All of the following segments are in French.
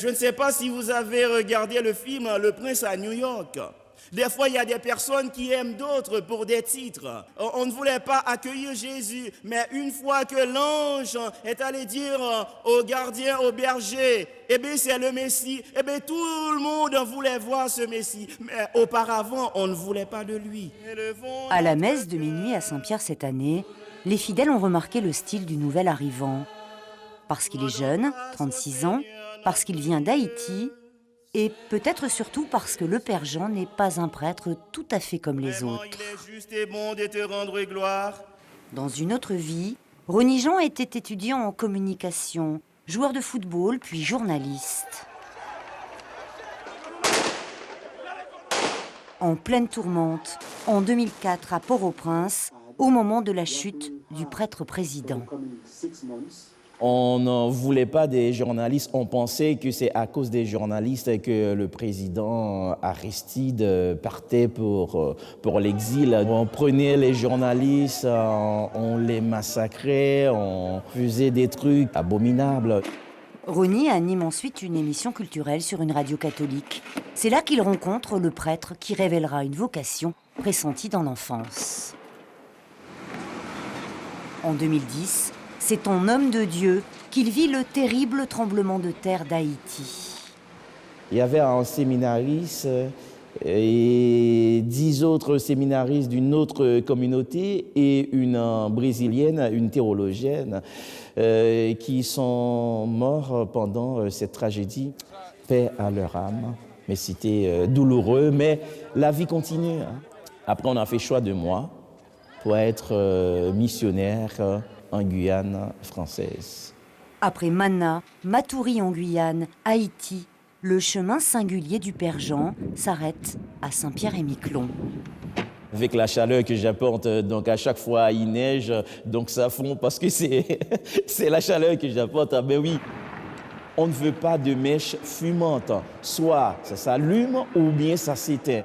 Je ne sais pas si vous avez regardé le film Le Prince à New York. Des fois, il y a des personnes qui aiment d'autres pour des titres. On ne voulait pas accueillir Jésus, mais une fois que l'ange est allé dire au gardien, au berger, eh bien, c'est le Messie, eh bien, tout le monde voulait voir ce Messie. Mais auparavant, on ne voulait pas de lui. À la messe de minuit à Saint-Pierre cette année, les fidèles ont remarqué le style du nouvel arrivant. Parce qu'il est jeune, 36 ans, parce qu'il vient d'Haïti, et peut-être surtout parce que le Père Jean n'est pas un prêtre tout à fait comme les autres. Il est juste et bon de te rendre gloire. Dans une autre vie, Rony Jean était étudiant en communication, joueur de football puis journaliste. En pleine tourmente, en 2004 à Port-au-Prince, au moment de la chute du prêtre président. On ne voulait pas des journalistes, on pensait que c'est à cause des journalistes que le président Aristide partait pour l'exil. On prenait les journalistes, on les massacrait, on faisait des trucs abominables. Rony anime ensuite une émission culturelle sur une radio catholique. C'est là qu'il rencontre le prêtre qui révélera une vocation pressentie dans l'enfance. En 2010, c'est en homme de Dieu qu'il vit le terrible tremblement de terre d'Haïti. Il y avait un séminariste et 10 autres séminaristes d'une autre communauté et une brésilienne, une théologienne, qui sont morts pendant cette tragédie. Paix à leur âme, mais c'était douloureux, mais la vie continue. Après, on a fait choix de moi pour être missionnaire en Guyane française. Après Mana, Matoury en Guyane, Haïti, le chemin singulier du Père Jean s'arrête à Saint-Pierre-et-Miquelon. Avec la chaleur que j'apporte, donc à chaque fois il neige, donc ça fond parce que c'est la chaleur que j'apporte. Ah ben oui, on ne veut pas de mèche fumante, soit ça s'allume ou bien ça s'éteint.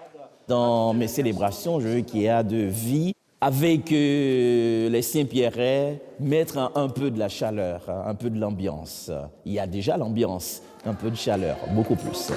Dans mes célébrations, je veux qu'il y ait de vie. Avec les Saint-Pierrais, mettre un peu de la chaleur, un peu de l'ambiance. Il y a déjà l'ambiance, un peu de chaleur, beaucoup plus.